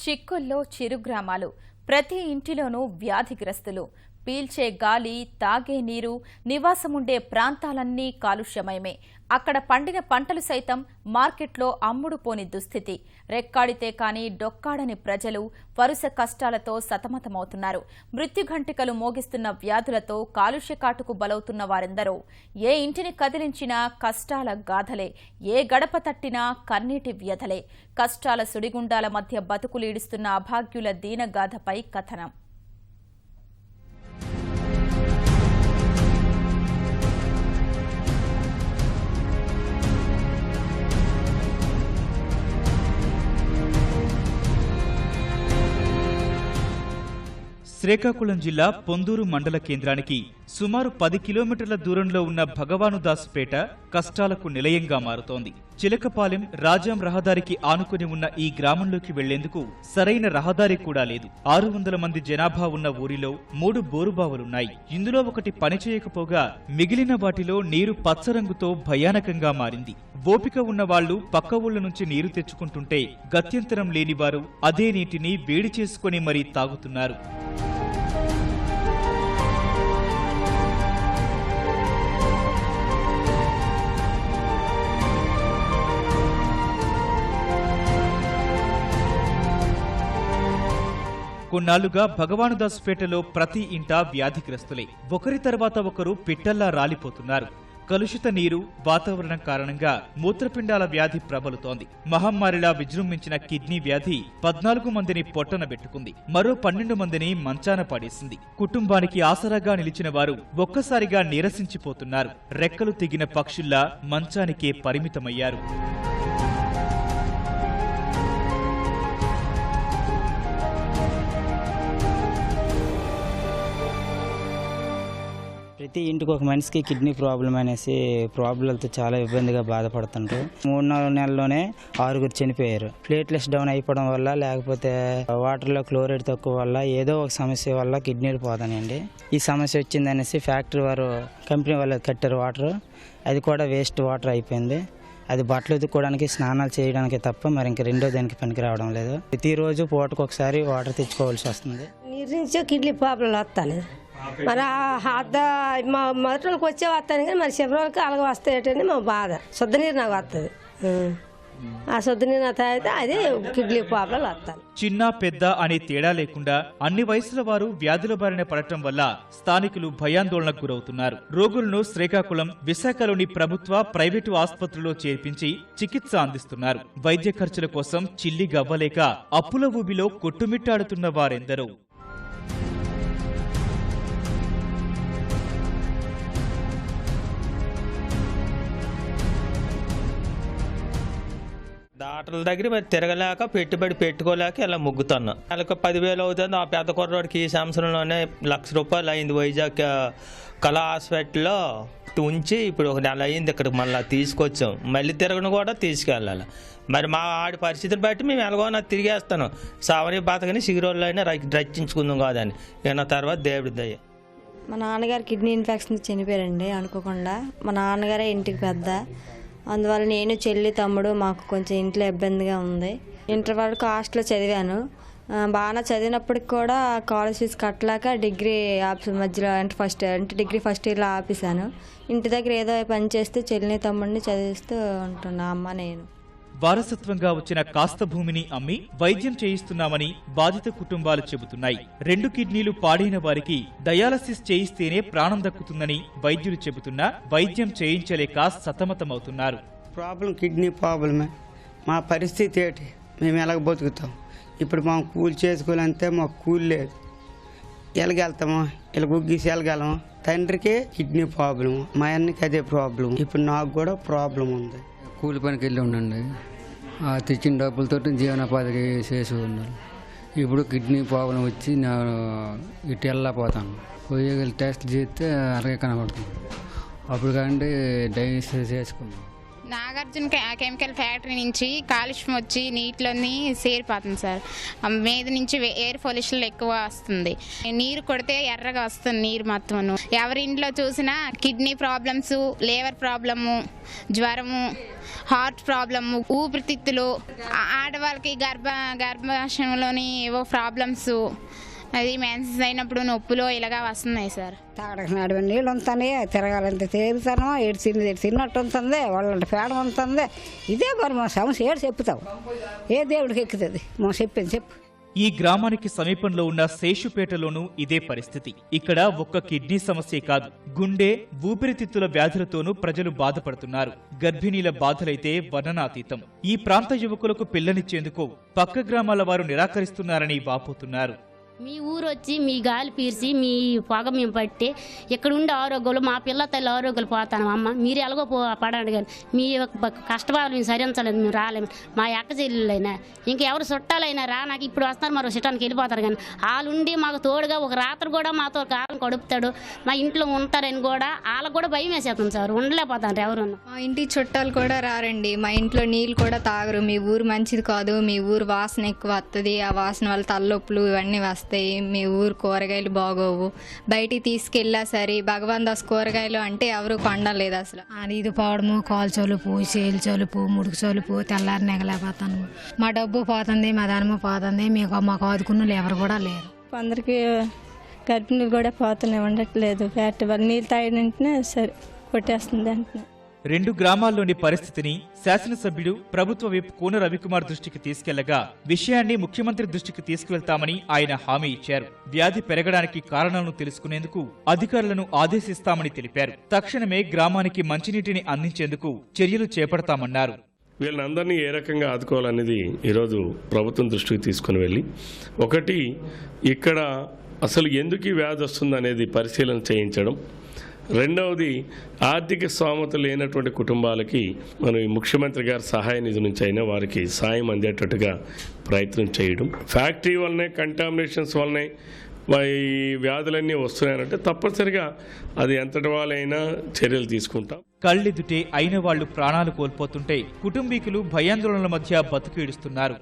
చిక్కుల్లో చిరు గ్రామాలు ప్రతి ఇంటిలోనూ వ్యాధిగ్రస్తులు పీల్చే గాలి తాగే నీరు నివాసముండే ప్రాంతాలన్నీ కాలుష్యమయమే. అక్కడ పండిన పంటలు సైతం మార్కెట్లో అమ్ముడు పోని దుస్థితి. రెక్కాడితే కాని డొక్కాడని ప్రజలు వరుస కష్టాలతో సతమతమవుతున్నారు. మృత్యుఘంటికలు మోగిస్తున్న వ్యాధులతో కాలుష్య కాటుకు బలవుతున్న వారెందరో. ఏ ఇంటిని కదిలించినా కష్టాల గాథలే, ఏ గడప తట్టినా కన్నీటి వ్యధలే. కష్టాల సుడిగుండాల మధ్య బతుకులీడుస్తున్న అభాగ్యుల దీనగాథపై కథనం. శ్రీకాకుళం జిల్లా పొందూరు మండల కేంద్రానికి సుమారు 10 కిలోమీటర్ల దూరంలో ఉన్న భగవానుదాసుపేట కష్టాలకు నిలయంగా మారుతోంది. చిలకపాలెం రాజాం రహదారికి ఆనుకుని ఉన్న ఈ గ్రామంలోకి వెళ్లేందుకు సరైన రహదారి కూడా లేదు. 600 మంది జనాభా ఉన్న ఊరిలో 3 బోరుబావులున్నాయి. ఇందులో ఒకటి పనిచేయకపోగా మిగిలిన వాటిలో నీరు పచ్చరంగుతో భయానకంగా మారింది. ఓపిక ఉన్న వాళ్లు పక్క ఊళ్ల నుంచి నీరు తెచ్చుకుంటుంటే గత్యంతరం లేనివారు అదే నీటిని వేడి చేసుకుని మరీ తాగుతున్నారు. కొన్నాళ్లుగా భగవానుదాసుపేటలో ప్రతి ఇంటా వ్యాధిగ్రస్తులే. ఒకరి తర్వాత ఒకరు పిట్టల్లా రాలిపోతున్నారు. కలుషిత నీరు, వాతావరణం కారణంగా మూత్రపిండాల వ్యాధి ప్రబలుతోంది. మహమ్మారిలా విజృంభించిన కిడ్నీ వ్యాధి 14 మందిని పొట్టనబెట్టుకుంది. మరో 12 మందిని మంచాన పడేసింది. కుటుంబానికి ఆసరాగా నిలిచిన వారు ఒక్కసారిగా నీరసించిపోతున్నారు. రెక్కలు తెగిన పక్షుల్లా మంచానికే పరిమితమయ్యారు. ప్రతి ఇంటికి ఒక మనిషికి కిడ్నీ ప్రాబ్లం అనేసి ప్రాబ్లంతో చాలా ఇబ్బందిగా బాధపడుతుంటారు. 3-4 నెలల్లోనే 6 చనిపోయారు. ప్లేట్లెస్ డౌన్ అయిపోవడం వల్ల, లేకపోతే వాటర్లో క్లోరైడ్ తక్కువ వల్ల, ఏదో ఒక సమస్య వల్ల కిడ్నీలు పోతానండి. ఈ సమస్య వచ్చిందనేసి ఫ్యాక్టరీ వారు, కంపెనీ వాళ్ళు కట్టారు వాటర్. అది కూడా వేస్ట్ వాటర్ అయిపోయింది. అది బట్టలు ఉతుక్కోవడానికి, స్నానాలు చేయడానికి తప్ప మరి ఇంక రెండో దానికి పనికి రావడం లేదు. ప్రతిరోజు పూటకు ఒకసారి వాటర్ తెచ్చుకోవాల్సి వస్తుంది. నీరు నుంచి కిడ్నీ ప్రాబ్లం వస్తాను. మరి మా మొదటికి వచ్చే వస్తాను కానీ మరి చివరికి అలాగ వస్తాయటండి మా బాధ. శుద్ధ నీరు నాకు వస్తుంది. ఆ శుద్ధ నీరు తాగితే అదే కిడ్నీ ప్రాబ్లం వస్తాను. చిన్న పెద్ద అనే తేడా లేకుండా అన్ని వయసుల వారు వ్యాధుల బారిన పడటం వల్ల స్థానికులు భయాందోళనకు గురవుతున్నారు. రోగులను శ్రీకాకుళం, విశాఖలోని ప్రభుత్వ, ప్రైవేటు ఆసుపత్రుల్లో చేర్పించి చికిత్స అందిస్తున్నారు. వైద్య ఖర్చుల కోసం చిల్లి గవ్వలేక అప్పుల ఊబిలో కొట్టుమిట్టాడుతున్న వారెందరో. డాక్టర్ల దగ్గర మరి తిరగలేక, పెట్టుబడి పెట్టుకోలేక ఇలా ముగ్గుతున్నా. నెలకు 10,000 అవుతుంది. ఆ పెద్ద కుర్రోడికి ఈ సంవత్సరంలోనే ₹1,00,000 అయింది. వైజాగ్ కళా హాస్పిటల్లో ఉంచి ఇప్పుడు 1 నెల అయింది. ఇక్కడికి మళ్ళీ తీసుకొచ్చాం. మళ్ళీ తిరగను కూడా తీసుకెళ్ళాలి. మరి మా ఆడి పరిస్థితిని బట్టి మేము ఎలాగోనా తిరిగేస్తాను. సావని బాతకని సిగిరోళ్ళు అయినా రక్షించుకుందాం కాదని. నా తర్వాత దేవుడి దయ. మా నాన్నగారు కిడ్నీ ఇన్ఫెక్షన్ చనిపోయారండి అనుకోకుండా. మా నాన్నగారే ఇంటికి పెద్ద. అందువల్ల నేను, చెల్లి, తమ్ముడు మాకు కొంచెం ఇంట్లో ఇబ్బందిగా ఉంది. ఇంటర్ వరకు హాస్టల్లో చదివాను. బాగా చదివినప్పటికి కూడా కాలేజ్ ఫీజు కట్టలేక డిగ్రీ మధ్యలో డిగ్రీ ఫస్ట్ ఇయర్లో ఆపేశాను. ఇంటి దగ్గర ఏదో పని చేస్తూ చెల్లిని, తమ్ముడిని చదివిస్తూ ఉంటున్నా. అమ్మ నేను వారసత్వంగా వచ్చిన కాస్త భూమిని అమ్మి వైద్యం చేయిస్తున్నామని బాధిత కుటుంబాలు చెబుతున్నాయి. 2 కిడ్నీలు పాడైన వారికి డయాలసిస్ చేయిస్తేనే ప్రాణం దక్కుతుందని వైద్యులు చెబుతున్నా వైద్యం చేయించలేక సతమతమవుతున్నారు. ప్రాబ్లం కిడ్నీ ప్రాబ్లమే. మా పరిస్థితి ఏంటి? మేము ఎలాగ బతుకుతాం? ఇప్పుడు మా కూలి చేసుకోవాలంటే మాకు కూలి లేదు. ఎలాగెళ్తామో ఇలా గుగ్గీసి వెళ్ళగలము. తండ్రికి కిడ్నీ ప్రాబ్లము, మా అన్నకి అదే ప్రాబ్లం. ఇప్పుడు నాకు కూడా ప్రాబ్లం ఉంది. కూలి పనికి వెళ్ళి ఉండండి. తెచ్చిన డబ్బులతో జీవనోపాధికి చేసి ఉండాలి. ఇప్పుడు కిడ్నీ ప్రాబ్లం వచ్చి నేను ఇటు వెళ్ళకపోతాను. పోయి టెస్ట్ చేస్తే అలాగే కనబడుతుంది. అప్పుడు కానీ డయాలసిస్ చేసుకున్నాను. నాగార్జున కెమికల్ ఫ్యాక్టరీ నుంచి కాలుష్యం వచ్చి నీటిలోని సేరిపోతుంది సార్. మీద నుంచి ఎయిర్ పొల్యూషన్ ఎక్కువ వస్తుంది. నీరు కొడితే ఎర్రగా వస్తుంది నీరు మొత్తం. ఎవరి ఇంట్లో చూసినా కిడ్నీ ప్రాబ్లమ్స్, లివర్ ప్రాబ్లము, జ్వరము, హార్ట్ ప్రాబ్లము, ఊపిరితిత్తులు, ఆడవాళ్ళకి గర్భాశయంలోని ఏవో ప్రాబ్లమ్స్, అది మెన్సెస్ అయినప్పుడు నొప్పులు ఇలాగా వస్తున్నాయి సార్. తాగడానికి నడుమ నీళ్ళు ఉంటుంది, తిరగాలంటే తిరుగుతాను, తిన్నట్టు ఉంటుంది, వాళ్ళంటే పేడ ఉంటుంది. ఇదే మరి మా సమస్య ఏడు చెప్పుతావు, ఏ దేవుడికి ఎక్కుతుంది మా చెప్పింది చెప్పు. ఈ గ్రామానికి సమీపంలో ఉన్న శేషుపేటలోనూ ఇదే పరిస్థితి. ఇక్కడ ఒక్క కిడ్నీ సమస్యే కాదు, గుండె, ఊపిరితిత్తుల వ్యాధులతోనూ ప్రజలు బాధపడుతున్నారు. గర్భిణీల బాధలైతే వర్ణనాతీతం. ఈ ప్రాంత యువకులకు పిల్లనిచ్చేందుకు పక్క గ్రామాల వారు నిరాకరిస్తున్నారని వాపోతున్నారు. మీ ఊరు వచ్చి మీ గాలి పీల్చి మీ పొగ మేము పట్టి ఇక్కడ ఉండే ఆరోగ్యాలు మా పిల్ల తల్లి ఆరోగ్యాలు పోతాను. అమ్మ మీరు ఎలాగో పడండి, కానీ మీ కష్టపాలు మేము సరించలేదు, మేము రాలేము. మా అక్క చెల్లెలైనా ఇంకెవరు చుట్టాలైనా రా, నాకు ఇప్పుడు వస్తారు మరో చుట్టానికి వెళ్ళిపోతారు. కానీ వాళ్ళుండి మాకు తోడుగా ఒక రాత్రి కూడా మాతో కాలం గడుపుతాడు, మా ఇంట్లో ఉంటారని కూడా వాళ్ళకు కూడా భయం వేసేస్తాం సార్. ఉండలేకపోతారు ఎవరు. మా ఇంటి చుట్టాలు కూడా రారండి, మా ఇంట్లో నీళ్ళు కూడా తాగరు. మీ ఊరు మంచిది కాదు, మీ ఊరు వాసన ఎక్కువ వస్తుంది, ఆ వాసన వల్ల తలనొప్పులు ఇవన్నీ వస్తాయి, మీ ఊరు కూరగాయలు బాగోవు, బయటికి తీసుకెళ్ళా సరే భగవాన్ దాస్ కూరగాయలు అంటే ఎవరు కొండలేదు అసలు. అది ఇది పోవడము, కాలు చలుపు, చేలు చలుపు, ముడుకు చలుపు, తెల్లారి నెగలేకపోతాను. మా డబ్బు పోతుంది, మా ధనము పోతుంది, మాకు ఆదుకున్న ఎవరు కూడా లేరు. అందరికీ గర్భిణీలు కూడా పోతూనే ఉండట్లేదు. ఫ్యాక్టరీ వల్ల నీళ్ళు తాగినంటనే సరే కొట్టేస్తుంది అంటున్నా. 2 గ్రామాల్లోని పరిస్థితిని శాసనసభ్యుడు ప్రభుత్వ విప్ కూన రవికుమార్ దృష్టికి తీసుకెళ్లగా విషయాన్ని ముఖ్యమంత్రి దృష్టికి తీసుకువెళ్తామని ఆయన హామీ ఇచ్చారు. వ్యాధి పెరగడానికి కారణాలను తెలుసుకునేందుకు అధికారులను ఆదేశిస్తామని తెలిపారు. తక్షణమే గ్రామానికి మంచినీటిని అందించేందుకు చర్యలు చేపడతామన్నారు. వీళ్ళందరినీ ఏ రకంగా ఆదుకోవాలనేది ఈరోజు ప్రభుత్వం దృష్టికి తీసుకుని వెళ్ళి, ఒకటి ఇక్కడ అసలు ఎందుకు ఈ వ్యాధి వస్తుందనేది పరిశీలన చేయించడం, రెండవది ఆర్థిక స్తోమత లేనటువంటి కుటుంబాలకి మనం ఈ ముఖ్యమంత్రి గారి సహాయ నిధి నుంచి అయినా వారికి సాయం అందేటట్టుగా ప్రయత్నం చేయడం. ఫ్యాక్టరీ వల్లనే, కంటామినేషన్స్ వల్లనే ఈ వ్యాధులన్నీ వస్తున్నాయంటే తప్పనిసరిగా అది ఎంతటి వాళ్ళైనా చర్యలు తీసుకుంటాం. కళ్ళెదుటే అయిన వాళ్లు ప్రాణాలు కోల్పోతుంటే కుటుంబీకులు భయాందోళనల మధ్య బతుకు ఈడుస్తున్నారు.